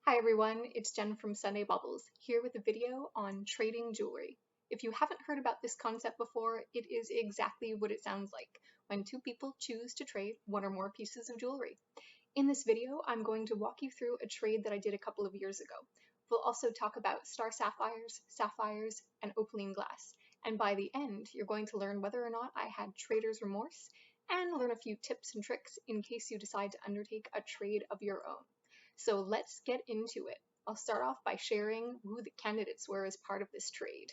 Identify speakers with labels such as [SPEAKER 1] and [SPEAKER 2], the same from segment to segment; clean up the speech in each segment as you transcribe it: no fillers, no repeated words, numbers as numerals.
[SPEAKER 1] Hi everyone, it's Jen from Sundae Baubles, here with a video on trading jewelry. If you haven't heard about this concept before, it is exactly what it sounds like, when two people choose to trade one or more pieces of jewelry. In this video, I'm going to walk you through a trade that I did a couple of years ago. We'll also talk about star sapphires, and opaline glass. And by the end, you're going to learn whether or not I had trader's remorse and learn a few tips and tricks in case you decide to undertake a trade of your own. So let's get into it. I'll start off by sharing who the candidates were as part of this trade.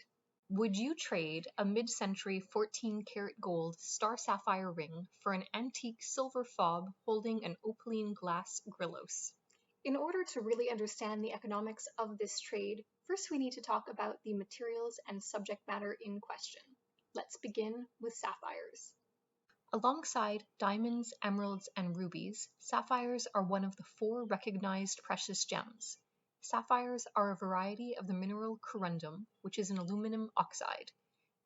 [SPEAKER 1] Would you trade a mid-century 14-karat gold star sapphire ring for an antique silver fob holding an opaline glass gryllos? In order to really understand the economics of this trade, first we need to talk about the materials and subject matter in question. Let's begin with sapphires. Alongside diamonds, emeralds, and rubies, sapphires are one of the 4 recognized precious gems. Sapphires are a variety of the mineral corundum, which is an aluminum oxide.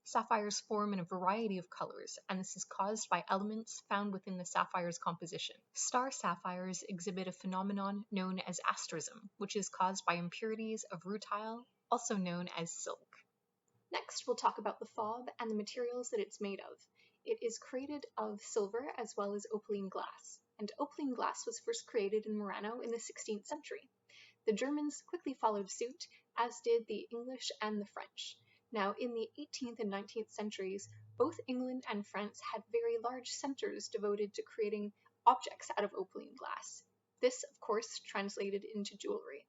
[SPEAKER 1] Sapphires form in a variety of colors, and this is caused by elements found within the sapphire's composition. Star sapphires exhibit a phenomenon known as asterism, which is caused by impurities of rutile, also known as silk. Next, we'll talk about the fob and the materials that it's made of. It is created of silver as well as opaline glass, and opaline glass was first created in Murano in the 16th century. The Germans quickly followed suit, as did the English and the French. Now, in the 18th and 19th centuries, both England and France had very large centers devoted to creating objects out of opaline glass. This, of course, translated into jewelry.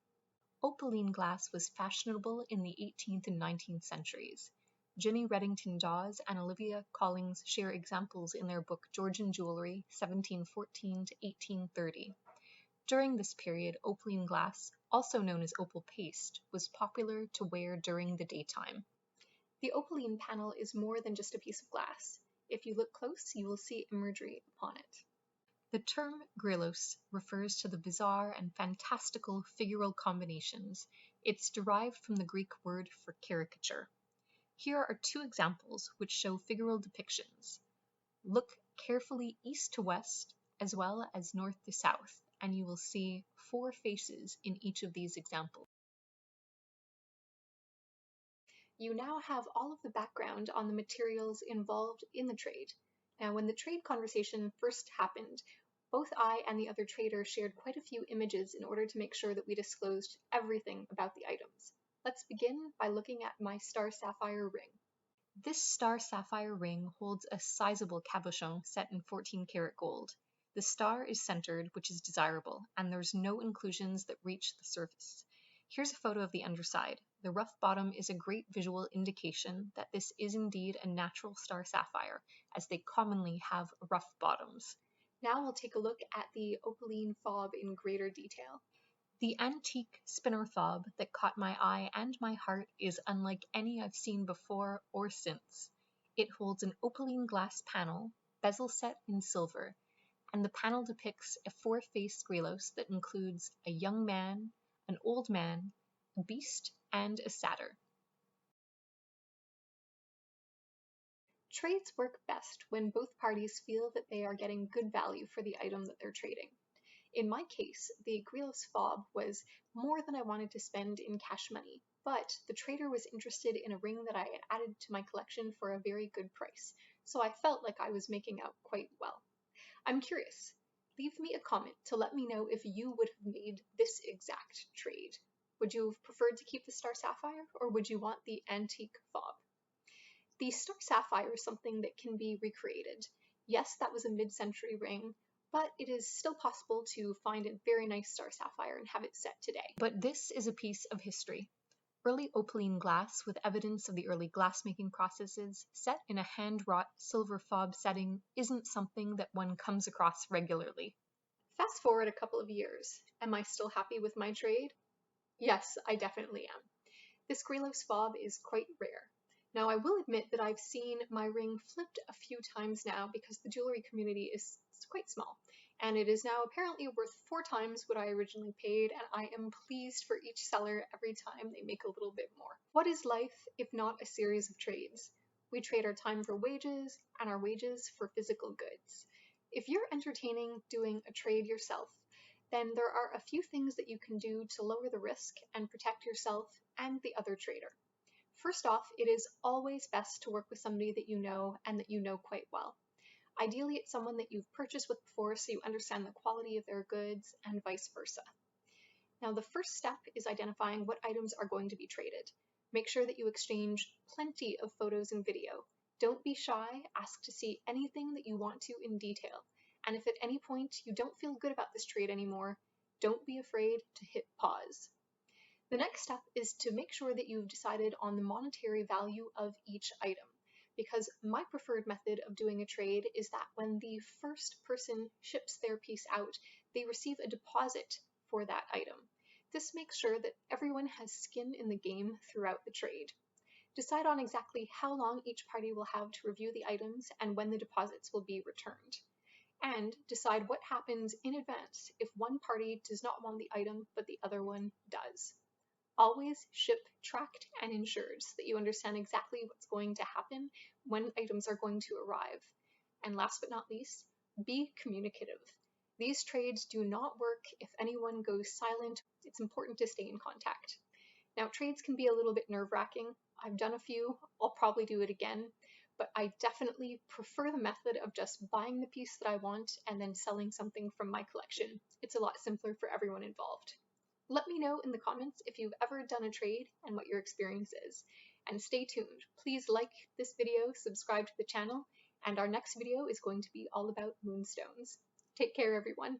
[SPEAKER 1] Opaline glass was fashionable in the 18th and 19th centuries. Jenny Reddington Dawes and Olivia Collings share examples in their book Georgian Jewelry, 1714 to 1830. During this period, opaline glass, also known as opal paste, was popular to wear during the daytime. The opaline panel is more than just a piece of glass. If you look close, you will see imagery upon it. The term gryllos refers to the bizarre and fantastical figural combinations. It's derived from the Greek word for caricature. Here are 2 examples which show figural depictions. Look carefully east to west as well as north to south, and you will see 4 faces in each of these examples. You now have all of the background on the materials involved in the trade. Now, when the trade conversation first happened, both I and the other trader shared quite a few images in order to make sure that we disclosed everything about the items. Let's begin by looking at my star sapphire ring. This star sapphire ring holds a sizable cabochon set in 14-karat gold. The star is centered, which is desirable, and there's no inclusions that reach the surface. Here's a photo of the underside. The rough bottom is a great visual indication that this is indeed a natural star sapphire, as they commonly have rough bottoms. Now we'll take a look at the opaline fob in greater detail. The antique spinner fob that caught my eye and my heart is unlike any I've seen before or since. It holds an opaline glass panel, bezel set in silver, and the panel depicts a 4-faced gryllos that includes a young man, an old man, a beast, and a satyr. Trades work best when both parties feel that they are getting good value for the item that they're trading. In my case, the gryllos fob was more than I wanted to spend in cash money, but the trader was interested in a ring that I had added to my collection for a very good price, so I felt like I was making out quite well. I'm curious. Leave me a comment to let me know if you would have made this exact trade. Would you have preferred to keep the star sapphire, or would you want the antique fob? The star sapphire is something that can be recreated. Yes, that was a mid-century ring, but it is still possible to find a very nice star sapphire and have it set today. But this is a piece of history. Early opaline glass with evidence of the early glassmaking processes set in a hand-wrought silver fob setting isn't something that one comes across regularly. Fast forward a couple of years. Am I still happy with my trade? Yes, I definitely am. This gryllos fob is quite rare. Now, I will admit that I've seen my ring flipped a few times now because the jewelry community is quite small, and it is now apparently worth 4 times what I originally paid, and I am pleased for each seller every time they make a little bit more. What is life if not a series of trades? We trade our time for wages and our wages for physical goods. If you're entertaining doing a trade yourself, then there are a few things that you can do to lower the risk and protect yourself and the other trader. First off, it is always best to work with somebody that you know and that you know quite well. Ideally, it's someone that you've purchased with before so you understand the quality of their goods and vice versa. Now, the first step is identifying what items are going to be traded. Make sure that you exchange plenty of photos and video. Don't be shy, ask to see anything that you want to in detail. And if at any point you don't feel good about this trade anymore, don't be afraid to hit pause. The next step is to make sure that you've decided on the monetary value of each item, because my preferred method of doing a trade is that when the first person ships their piece out, they receive a deposit for that item. This makes sure that everyone has skin in the game throughout the trade. Decide on exactly how long each party will have to review the items and when the deposits will be returned. And decide what happens in advance if one party does not want the item but the other one does. Always ship tracked and insured so that you understand exactly what's going to happen when items are going to arrive. And last but not least, be communicative. These trades do not work if anyone goes silent. It's important to stay in contact. Now, trades can be a little bit nerve-wracking. I've done a few, I'll probably do it again, but I definitely prefer the method of just buying the piece that I want and then selling something from my collection. It's a lot simpler for everyone involved. Let me know in the comments if you've ever done a trade and what your experience is. And stay tuned. Please like this video, subscribe to the channel, and our next video is going to be all about moonstones. Take care, everyone.